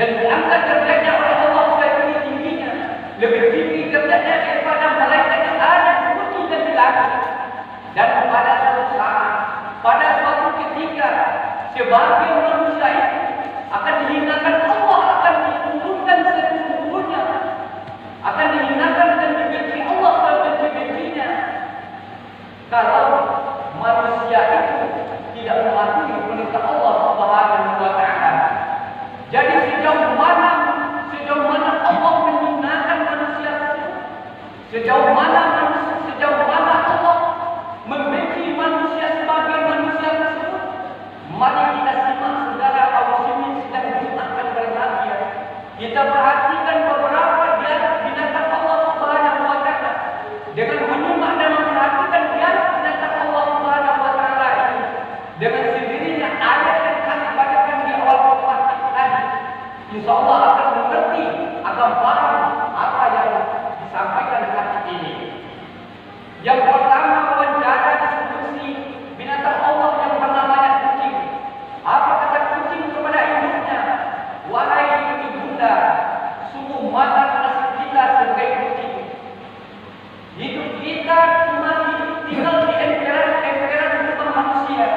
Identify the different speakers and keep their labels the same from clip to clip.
Speaker 1: dan diangkat derajatnya oleh Allah sebagai tingginya. ketika sebagian manusia itu akan dihinakan, Allah akan diturunkan seluruhnya, akan dihinakan dan dibenci Allah sebenci-bencinya. Kalau manusia itu tidak mematuhi perintah Allah Subhanahu wa Ta'ala. Jadi sejauh mana Allah menghinakan manusia, sejauh mana Allah membenci manusia sebagai manusia tersebut. Mari kita simak saudara kaum muslimin sedang diumatkan berbahagia. Kita perhatikan beberapa binatang Allah Subhanahu wa Ta'ala. Dengan menyimak dan memperhatikan binatang Allah Subhanahu wa Ta'ala ini, dengan sendirinya ayat yang kami bacakan di awal khutbah tadi, insya Allah akan mengerti, akan paham apa yang disampaikan hari ini. Yang pertama, wawancara diskusi binatang Allah yang bernamanya kucing. Apa kata kucing kepada induknya? Wahai ibunda, sungguh mata nasib kita sebagai kucing. Hidup kita cuma tinggal di emperan rumah manusia.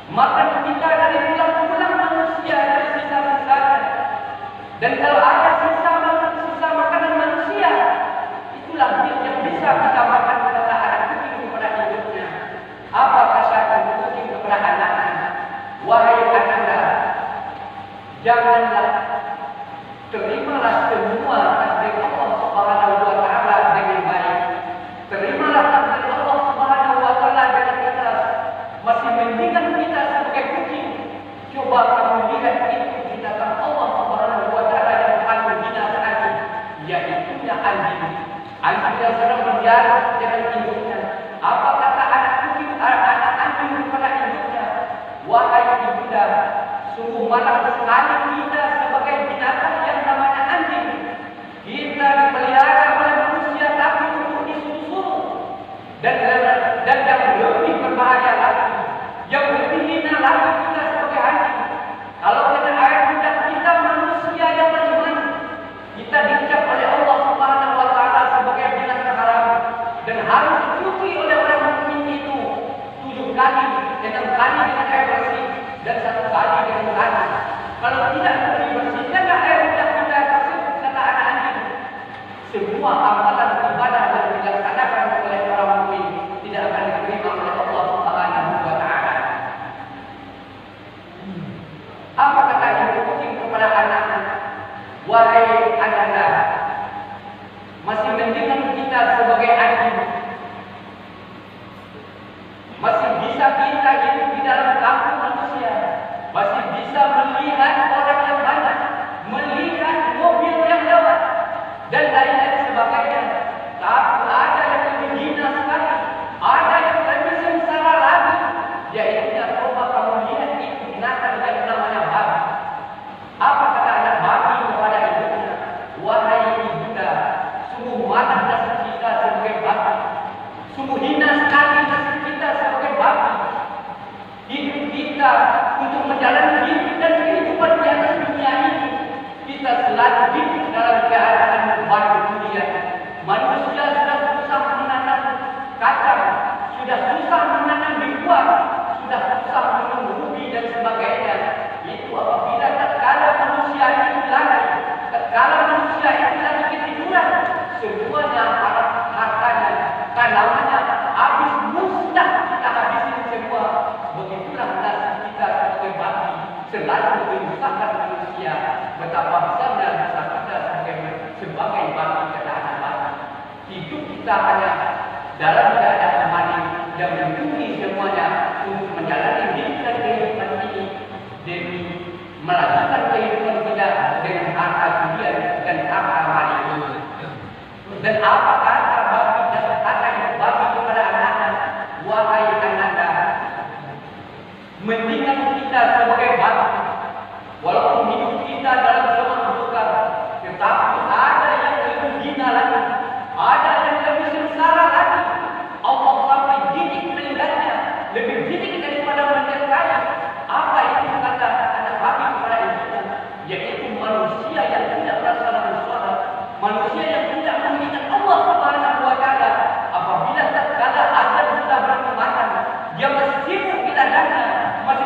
Speaker 1: Makan kita dari tulang-tulang manusia dan sisa-sisanya. Dan kalau ada sisa makanan manusia, itulah yang bisa kita makan. Apa kata kucing kepada anaknya? Wahai ananda, janganlah, terimalah semua takdir Allah Subhanahu wa Ta'ala dengan baik. Terimalah takdir Allah Subhanahu wa Ta'ala dengan ikhlas. Masih mendingan kita sebagai kucing. Coba kamu lihat itu binatang Allah Subhanahu wa Ta'ala yang paling hina sekali, yaitu anjing. Anjing yang sedang berjalan dengan induknya. Apa kata anak anjing kepada induknya? Wahai ibunda, sungguh malang sekali kita sebagai binatang yang namanya anjing. Kita dipelihara oleh manusia tapi untuk disuruh-suruh. Dan yang lebih berbahaya lagi, yang lebih hina lagi kita sebagai anjing. Kalau kita kita manusia yang beriman, kita dicap oleh Allah Subhanahu wa Ta'ala sebagai binatang haram dan harus dicuci oleh orang mukmin itu 7 kali, 6 kali dengan air bersih dan 1 kali dengan tanah. Kalau tidak dibersihkanlah air ludah kita tersebut, kata anak anjing, semua amalan ibadah yang dilaksanakan oleh orang mukmin tidak akan diterima oleh Allah Subhanahu wa Ta'ala. Apa kata ibu kucing kepada anaknya? Wahai ananda, masih mendingan kita sebagai anjing. Masih bisa kita hidup di dalam kampung manusia. Masih bisa melihat orang yang banyak, melihat mobil yang lewat, dan lain-lain sebagainya. Tapi ada yang lebih hina sekali, ada yang lebih sengsara lagi, yaitu coba kamu lihat itu binatang yang namanya babi. Apa kata anak babi kepada ibunya? Wahai ibunda, sungguh malang nasib kita sebagai babi. Sungguh hina sekali nasib kita sebagai babi. Hidup kita untuk menjalani hidup dan kehidupan di atas dunia ini, kita selalu hidup dalam keadaan berdunia. Manusia sudah susah menanam kacang, sudah susah menanam dibuat, sudah susah menanam ubi dan sebagainya. Itu apabila tatkala manusia itu lalai, tatkala manusia itu lagi ketiduran, semuanya hartanya, tanamannya habis, musnah, kita habisin semua. Begitulah nasib kita sebagai babi, selalu menyusahkan manusia. Betapa besarnya dosa kita sebagai babi keadaan babi. Hidup kita hanya dalam keadaan mati yang melindungi semuanya untuk menjalani hidup dan kehidupan ini demi melanjutkan kehidupan kita dengan harta dunia dan harta mati. Dan apa kata babi dan kata yang babi kepada anaknya? Wahai ananda, mendingan kita sebagai babi, walaupun hidup kita dalam zaman berduka, tetapi ada yang lebih hina lagi, ada yang lebih sengsara lagi. Allah sampai didik melihatnya, lebih didik daripada menyertanya. Apa itu kata anak babi kepada ibunya? Yaitu manusia yang tidak melaksanakan sholat, manusia yang tidak mengingat Allah Subhanahu wa Ta'ala. Apabila tatkala azan sudah berkumandang, dia masih sibuk di ladangnya, masih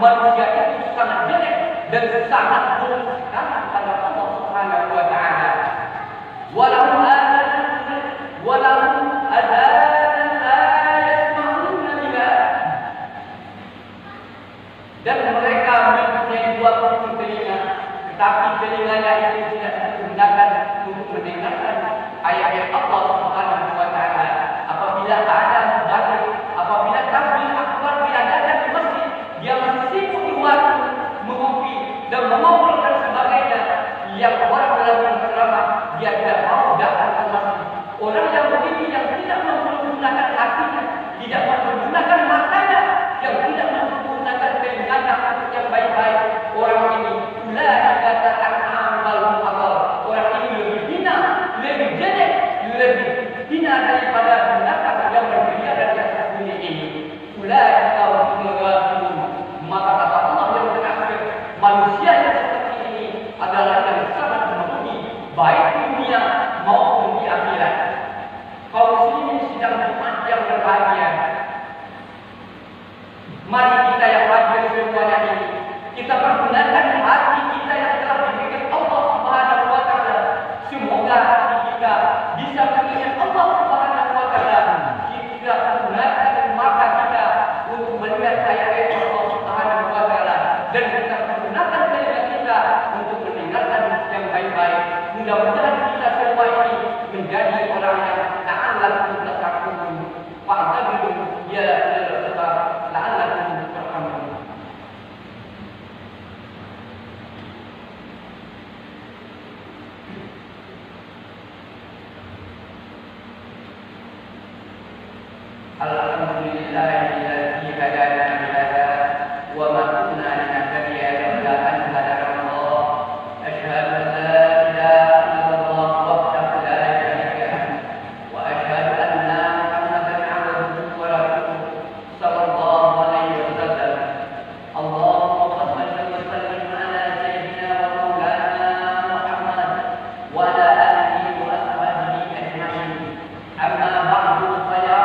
Speaker 1: manusia itu sangat jelek dan sangat buruk sekali pada Allah Subhanahu wa taala. Walau adzan la yasma'una biha. Dan mereka mempunyai dua pintu telinga, tetapi telinganya itu tidak digunakan untuk mendengarkan ayat-ayat Allah Subhanahu wa taala. Apabila ada mubalik, apabila takbir akbar diadakan di masjid, dia masih sibuk di warung mengopi dan mengobrol dan sebagainya. Yang orang dalam ceramah dia tidak mau datang ke masjid. Orang yang begini yang tidak menggunakan hatinya, tidak menggunakan matanya, yang tidak menggunakan telinganya untuk yang baik-baik, orang ini ulaika katakan amal mu'atal. Orang ini lebih hina, lebih jelek, lebih hina daripada binatang yang berkeliaran di atas dunia ini. Ulaika humul ghafilun. Maka kata Allah yang terakhir, manusia yang seperti ini adalah yang sangat merugi baik di dunia maupun di akhirat. Kaum muslimin sidang Jumat yang berbahagia, mari kita yang hadir semuanya ini, kita pergunakan hati kita yang telah diberikan Allah Subhanahu wa taala. Semoga hati kita bisa mengingat Allah Subhanahu wa taala. Kita pergunakan mata kita untuk melihat ayat-ayat Allah Subhanahu wa taala, dan kita menggunakan telinga kita untuk mendengarkan yang baik-baik. Mudah-mudahan kita semua ini menjadi orang yang la'allakum tattaqun. Fa'tabiru ya la'allakum turhamun. Alhamdulillahilladzi hadana li hadza wa ma kunna linahtadiya laula an hadana Allah. Asyhadu an la ilaha illallah wahdahu la syarika lahu wa asyhadu anna Muhammadan 'abduhu wa rasuluhu sallallahu alaihi wasallam. Allahumma shalli wa sallim ala sayyidina wa maulana Muhammad wa ala alihi wa ashabihi ajma'in. Amma ba'du fa ya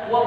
Speaker 1: wa